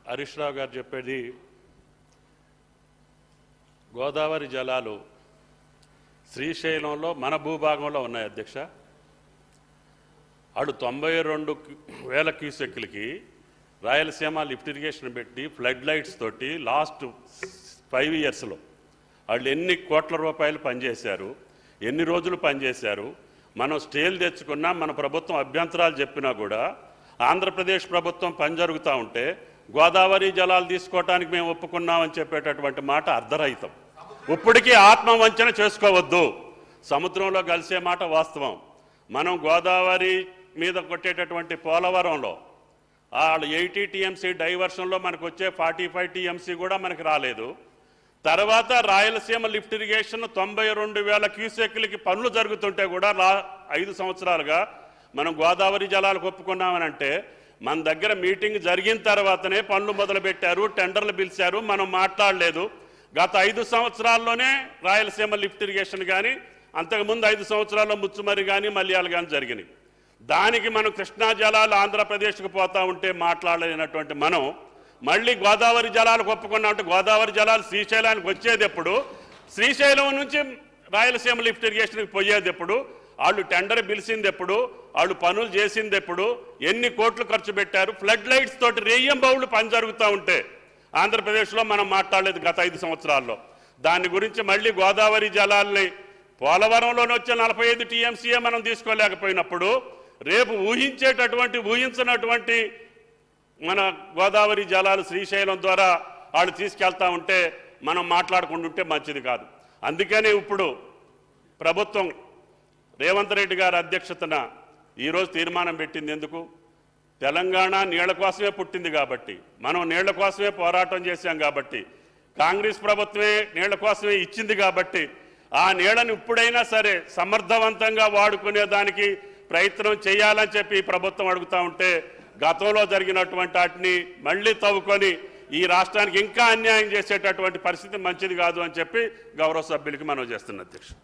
హరీష్ రావు గారు చెప్పేది గోదావరి జలాలు శ్రీశైలంలో మన భూభాగంలో ఉన్నాయి అధ్యక్ష. అడు 92,000 క్యూసెక్లకి రాయలసీమ లిఫ్ట్ ఇరిగేషన్ పెట్టి ఫ్లడ్ లైట్స్ తోటి లాస్ట్ 5 ఇయర్స్లో వాళ్ళు ఎన్ని కోట్ల రూపాయలు పనిచేశారు, ఎన్ని రోజులు పనిచేశారు. మనం స్టేలు తెచ్చుకున్నా, మన ప్రభుత్వం అభ్యంతరాలు చెప్పినా కూడా ఆంధ్రప్రదేశ్ ప్రభుత్వం పని జరుగుతూ ఉంటే గోదావరి జలాలు తీసుకోవటానికి మేము ఒప్పుకున్నామని చెప్పేటటువంటి మాట అర్ధరహితం. ఇప్పటికీ ఆత్మవంచన చేసుకోవద్దు. సముద్రంలో కలిసే మాట వాస్తవం. మనం గోదావరి మీద కొట్టేటటువంటి పోలవరంలో వాళ్ళు 80 టీఎంసీ డైవర్షన్లో మనకు వచ్చే 45 టీఎంసీ కూడా మనకు రాలేదు. తర్వాత రాయలసీమ లిఫ్ట్ ఇరిగేషన్ 92,000 క్యూసెక్లకి పనులు జరుగుతుంటే కూడా 5 సంవత్సరాలుగా మనం గోదావరి జలాలకు ఒప్పుకున్నామని అంటే మన దగ్గర మీటింగ్ జరిగిన తర్వాతనే పనులు మొదలుపెట్టారు, టెండర్లు పిలిచారు, మనం మాట్లాడలేదు. గత 5 సంవత్సరాల్లోనే రాయలసీమ లిఫ్ట్ ఇరిగేషన్ కానీ, అంతకుముందు 5 సంవత్సరాల్లో ముచ్చుమరి కానీ మల్యాలు కానీ జరిగినాయి. దానికి మనం కృష్ణా జలాలు ఆంధ్రప్రదేశ్కు పోతా ఉంటే మాట్లాడలేనటువంటి మనం మళ్ళీ గోదావరి జలాలకు ఒప్పుకున్నా ఉంటే గోదావరి జలాలు శ్రీశైలానికి వచ్చేది ఎప్పుడు, శ్రీశైలం నుంచి రాయలసీమ లిఫ్ట్ ఇరిగేషన్కి పోయేది ఎప్పుడు, వాళ్ళు టెండర్ పిలిచింది ఎప్పుడు, వాళ్ళు పనులు చేసింది ఎప్పుడు, ఎన్ని కోట్లు ఖర్చు పెట్టారు, ఫ్లడ్ లైట్స్ తోటి రేయం బౌళ్ళు పని జరుగుతూ ఉంటే ఆంధ్రప్రదేశ్లో మనం మాట్లాడలేదు గత 5 సంవత్సరాల్లో. దాని గురించి మళ్ళీ గోదావరి జలాల్ని పోలవరంలోనే వచ్చే 45 టీఎంసీఏ మనం తీసుకోలేకపోయినప్పుడు రేపు ఊహించినటువంటి మన గోదావరి జలాలు శ్రీశైలం ద్వారా వాళ్ళు తీసుకెళ్తా ఉంటే మనం మాట్లాడుకుంటుంటే మంచిది కాదు. అందుకని ఇప్పుడు ప్రభుత్వం రేవంత్ రెడ్డి గారి అధ్యక్షతన ఈరోజు తీర్మానం పెట్టింది. ఎందుకు? తెలంగాణ నీళ్ల కోసమే పుట్టింది కాబట్టి, మనం నీళ్ల కోసమే పోరాటం చేశాం కాబట్టి, కాంగ్రెస్ ప్రభుత్వమే నీళ్ల కోసమే ఇచ్చింది కాబట్టి ఆ నీళ్లను ఇప్పుడైనా సరే సమర్థవంతంగా వాడుకునేదానికి ప్రయత్నం చేయాలని చెప్పి ప్రభుత్వం అడుగుతూ ఉంటే గతంలో జరిగినటువంటి వాటిని మళ్ళీ తవ్వుకొని ఈ రాష్ట్రానికి ఇంకా అన్యాయం చేసేటటువంటి పరిస్థితి మంచిది కాదు అని చెప్పి గౌరవ సభ్యులకి మనం చేస్తున్న అధ్యక్షుడు.